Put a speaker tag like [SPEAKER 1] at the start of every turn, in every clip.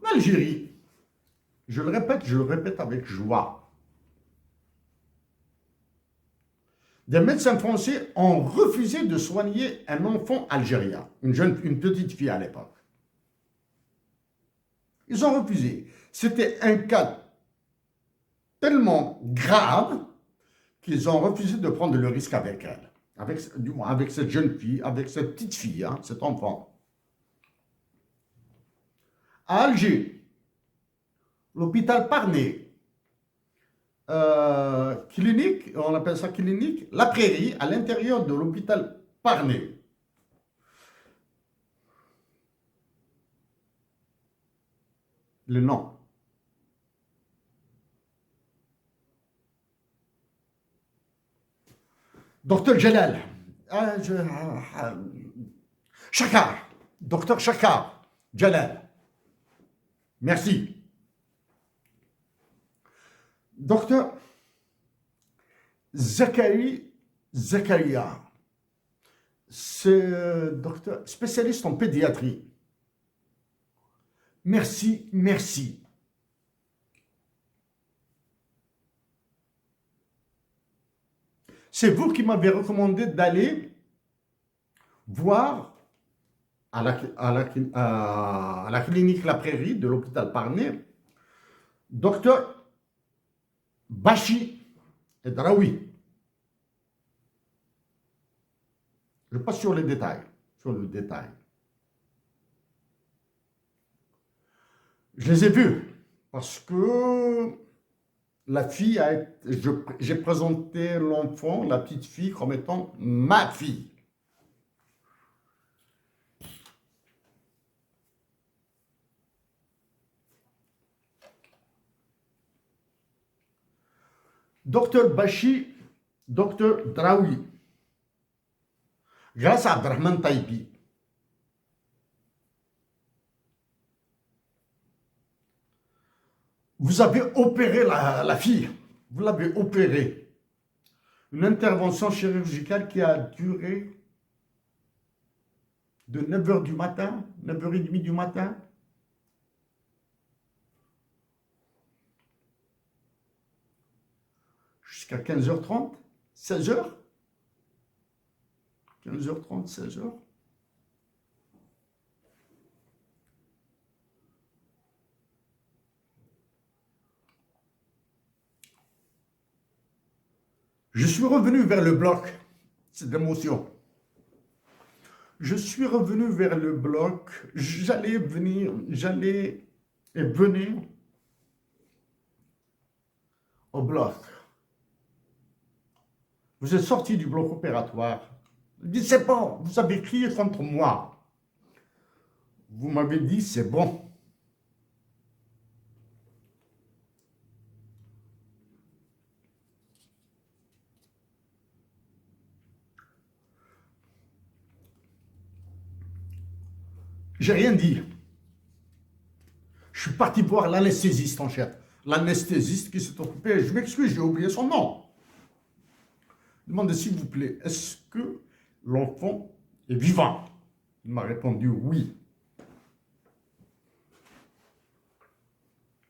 [SPEAKER 1] En Algérie, je le répète avec joie, des médecins français ont refusé de soigner un enfant algérien, une petite fille à l'époque. Ils ont refusé. C'était un cas tellement grave qu'ils ont refusé de prendre le risque avec elle, du moins avec cette jeune fille, avec cette petite fille, hein, cet enfant. À Alger, l'hôpital Parnay, clinique, on appelle ça clinique, la Prairie, à l'intérieur de l'hôpital Parnay. Le nom. Docteur Jalal. Chakar. Docteur Chakar. Jalal. Merci. Docteur Zakaria. C'est docteur spécialiste en pédiatrie. Merci, merci. C'est vous qui m'avez recommandé d'aller voir à la clinique La Prairie de l'hôpital Parnay, docteur Bachi et Draoui. Je passe sur les détails, sur le détail. Je les ai vus parce que la fille j'ai présenté l'enfant, la petite fille, comme étant ma fille. Docteur Bachi, docteur Draoui, grâce à Abdrahman Taïbi, vous avez opéré la fille, vous l'avez opérée. Une intervention chirurgicale qui a duré de 9h du matin, 9h30 du matin, jusqu'à 15h30, 16h, 15h30, 16h. Je suis revenu vers le bloc, cette émotion. Je suis revenu vers le bloc, j'allais et venir au bloc. Vous êtes sorti du bloc opératoire. Je dis, c'est bon, vous avez crié contre moi. Vous m'avez dit, c'est bon. J'ai rien dit. Je suis parti voir l'anesthésiste en chef. L'anesthésiste qui s'est occupé, je m'excuse, j'ai oublié son nom. Demandez s'il vous plaît, est-ce que l'enfant est vivant? Il m'a répondu oui.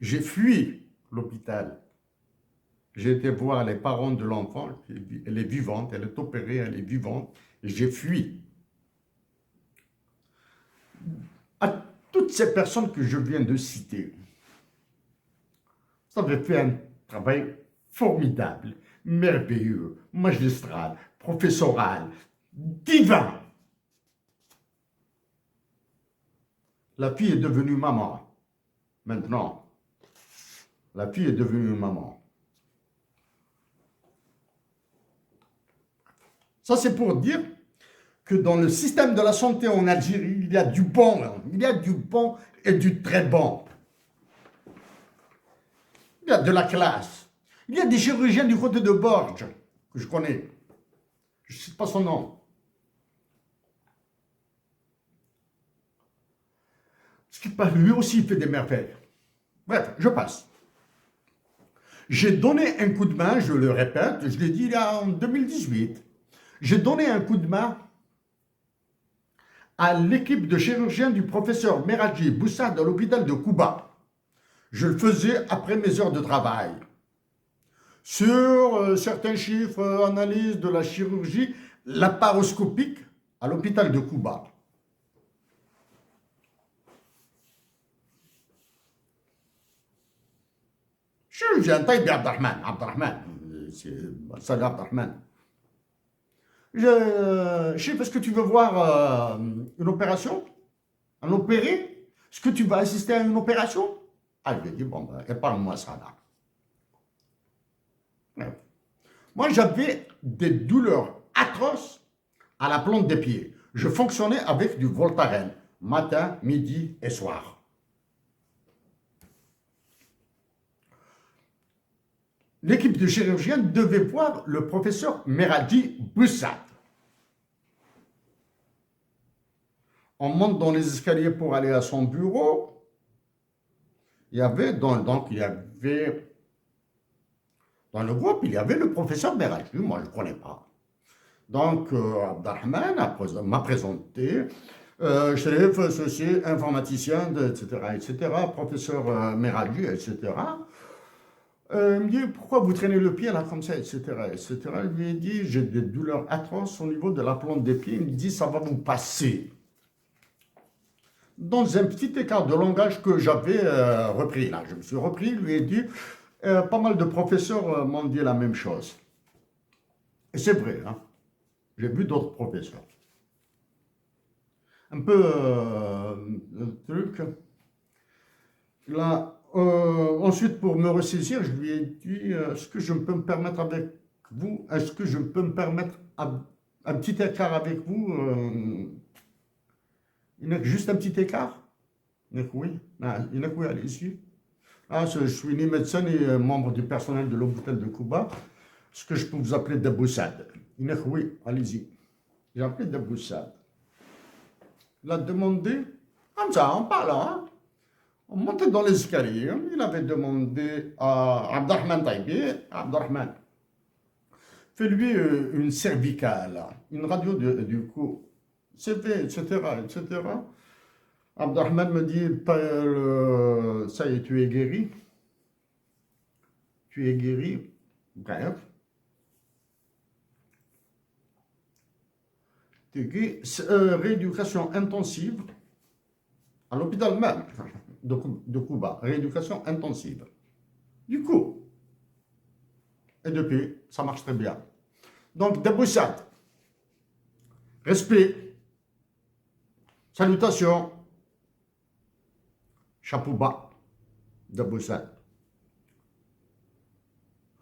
[SPEAKER 1] J'ai fui l'hôpital. J'ai été voir les parents de l'enfant, elle est vivante, elle est opérée, elle est vivante, et j'ai fui. À toutes ces personnes que je viens de citer, vous avez fait un travail formidable, merveilleux, magistral, professoral, divin. La fille est devenue maman. Maintenant, la fille est devenue maman. Ça, c'est pour dire que dans le système de la santé en Algérie, il y a du bon, il y a du bon et du très bon. Il y a de la classe. Il y a des chirurgiens du côté de Borges, que je connais. Je ne sais pas son nom. Lui aussi, il fait des merveilles. Bref, je passe. J'ai donné un coup de main, je le répète, je l'ai dit en 2018. J'ai donné un coup de main à l'équipe de chirurgiens du professeur Meraji Boussad à l'hôpital de Kouba. Je le faisais après mes heures de travail. Sur certains chiffres, analyse de la chirurgie laparoscopique à l'hôpital de Kouba. Chirurgien Taïbi Abdelrahman, c'est Salah Abdelrahman. Chef, est-ce que tu veux voir une opération? Un opéré? Est-ce que tu vas assister à une opération? Ah, je lui ai dit, bon, ben, épargne-moi ça là. Ouais. Moi, j'avais des douleurs atroces à la plante des pieds. Je fonctionnais avec du Voltaren, matin, midi et soir. L'équipe de chirurgiens devait voir le professeur Meraji Boussad. On monte dans les escaliers pour aller à son bureau. Il y avait dans le groupe, il y avait le professeur Meraji. Moi, je ne connais pas. Donc, Abdelrahman m'a présenté. Chérif, ceci, informaticien, etc., professeur Meraji, etc. Il me dit, pourquoi vous traînez le pied là comme ça, etc., etc. Je lui ai dit, j'ai des douleurs atroces au niveau de la plante des pieds. Il me dit, ça va vous passer. Dans un petit écart de langage que j'avais repris là. Je me suis repris, lui ai dit, pas mal de professeurs m'ont dit la même chose. Et c'est vrai, hein. J'ai vu d'autres professeurs. Un peu truc. Là, ensuite, pour me ressaisir, je lui ai dit, est-ce que je peux me permettre avec vous, est-ce que je peux me permettre un petit écart avec vous, juste un petit écart? Il n'a que oui, allez-y. Ah, je suis ni médecin ni membre du personnel de l'hôpital de Kouba. Est-ce que je peux vous appeler Daboussad? Il n'a que oui, allez-y. J'ai appelé Daboussad. Il a demandé, comme ça, en parlant, hein. On montait dans les escaliers. Il avait demandé à Abdelrahman Taïbi, Abdelrahman, fais-lui une cervicale, une radio du cou, CV, etc., etc. Abdelrahman me dit, ça y est, tu es guéri. Tu es guéri. Bref. Tu es guéri. Rééducation intensive à l'hôpital même de Kouba. Rééducation intensive. Du coup. Et depuis, ça marche très bien. Donc, Daboussad. Respect. Salutations. Chapeau bas. Daboussad.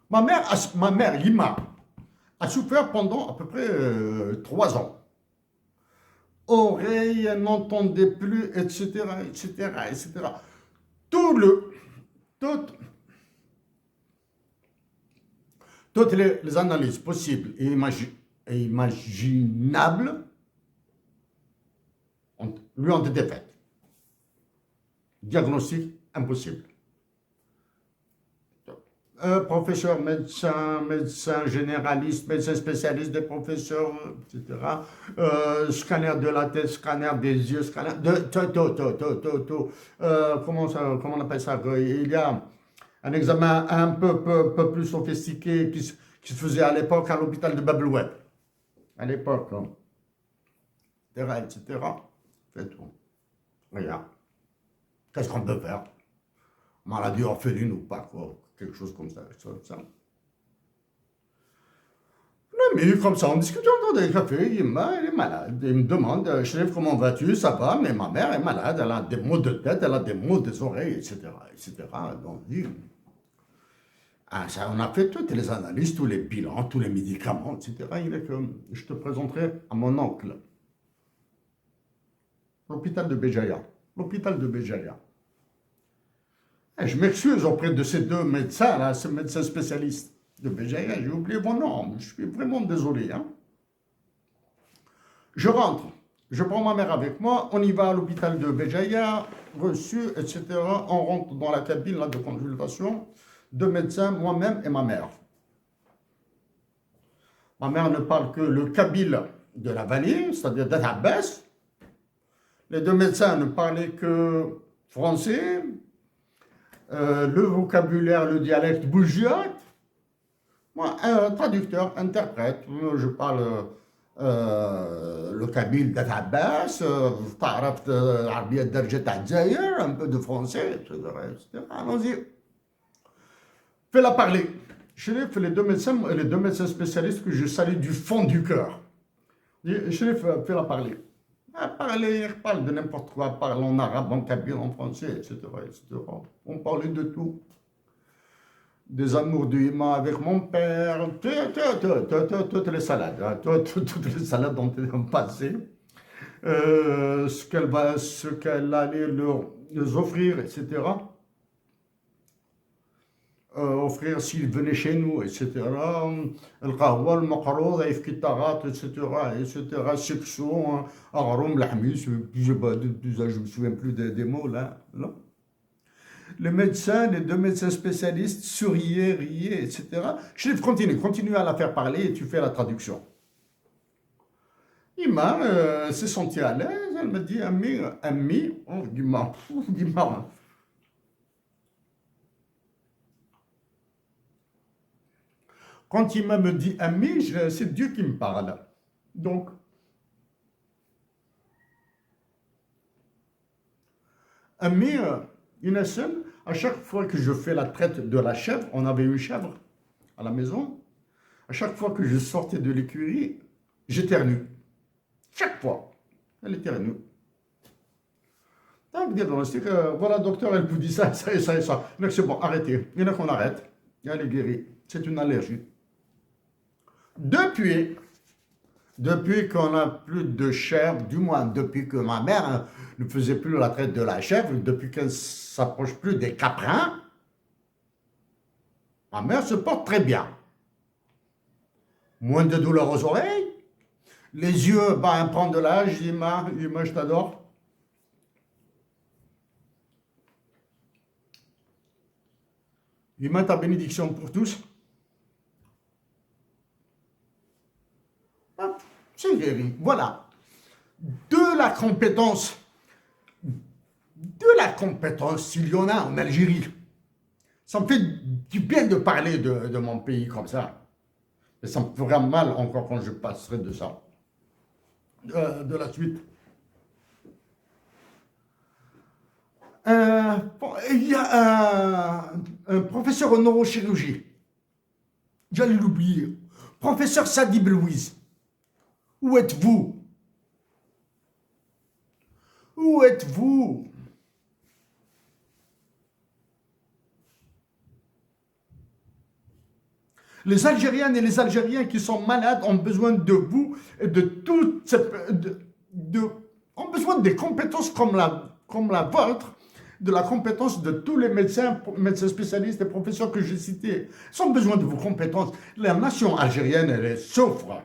[SPEAKER 1] Ma mère, Lima, a souffert pendant à peu près 3 ans. Oreille, elle n'entendait plus, etc., etc., etc. Toutes les analyses possibles et imaginables lui ont été faites. Diagnostic impossible. Professeur, médecin généraliste, médecin spécialiste, des professeurs, etc. Scanner de la tête, scanner des yeux, scanner de tout. Comment on appelle ça? Il y a un examen un peu plus sophistiqué qui se faisait à l'époque à l'hôpital de Babloueb. À l'époque, hein. etc. Fait tout. Regarde. Qu'est-ce qu'on peut faire? Maladie orpheline ou pas, quoi. Quelque chose comme ça. Mais comme ça, on discute dans des cafés, il est malade. Il me demande, Chérif, comment vas-tu? Ça va, mais ma mère est malade, elle a des maux de tête, elle a des maux des oreilles, etc. Donc, on a fait toutes les analyses, tous les bilans, tous les médicaments, etc. Il est que je te présenterai à mon oncle. L'hôpital de Béjaïa. Je m'excuse auprès de ces deux médecins, là, ces médecins spécialistes de Béjaïa. J'ai oublié mon nom. Je suis vraiment désolé. Hein. Je rentre. Je prends ma mère avec moi. On y va à l'hôpital de Béjaïa, reçu, etc. On rentre dans la cabine là, de consultation. Deux médecins, moi-même et ma mère. Ma mère ne parle que le kabyle de la vallée, c'est-à-dire d'Abbas. Les deux médecins ne parlaient que français. Le vocabulaire, le dialecte bougiote. Moi, traducteur, interprète, je parle le kabyle d'Abbas, تعرف العربية الدارجة تاع الجزائر, un peu de français, etc. Allons-y. Fais-la parler. Je l'ai fait les deux médecins spécialistes que je salue du fond du cœur. Je l'ai fait la parler. Parle de n'importe quoi, parle en arabe, en kabyle, en français, etc., etc. On parlait de tout. Des amours du Hima avec mon père, toutes les salades, hein, toutes les salades dont elles ont passé, ce qu'elle allait leur offrir, etc. Offrir s'ils venaient chez nous, etc. Le qahwa, le maqroud, ifkitarat, etc. Section, aghroum, lahmis, je ne me souviens plus des mots là, non? Les deux médecins spécialistes souriaient, riaient, etc. Je continue à la faire parler et tu fais la traduction. Ima s'est sentie à l'aise, elle me dit, Ami, oh, dis-moi. Quand Ima me dit Ami, c'est Dieu qui me parle. Donc, Ami, Innocent, à chaque fois que je fais la traite de la chèvre, on avait une chèvre à la maison, à chaque fois que je sortais de l'écurie, j'éternue. Chaque fois, elle éternue. Donc, diagnostic, voilà, docteur, elle vous dit ça, ça et ça et ça. Donc, c'est bon, arrêtez. Il y en a qu'on arrête. Elle est guérie. C'est une allergie. Depuis qu'on n'a plus de chèvre, du moins depuis que ma mère ne faisait plus la traite de la chèvre, depuis qu'elle ne s'approche plus des caprins, ma mère se porte très bien. Moins de douleurs aux oreilles, les yeux, elle prend de l'âge, Ima, je t'adore. Ima, ta bénédiction pour tous. C'est guéri. Voilà. De la compétence, s'il y en a en Algérie. Ça me fait du bien de parler de mon pays comme ça. Mais ça me fera mal encore quand je passerai de ça. De la suite. Il y a un professeur en neurochirurgie. J'allais l'oublier. Professeur Sadi Belouiz. Où êtes-vous? Où êtes-vous? Les Algériennes et les Algériens qui sont malades ont besoin de vous et de toutes ces... ont besoin des compétences comme la vôtre, de la compétence de tous les médecins spécialistes et professeurs que j'ai cités. Ils ont besoin de vos compétences. La nation algérienne, elle souffre.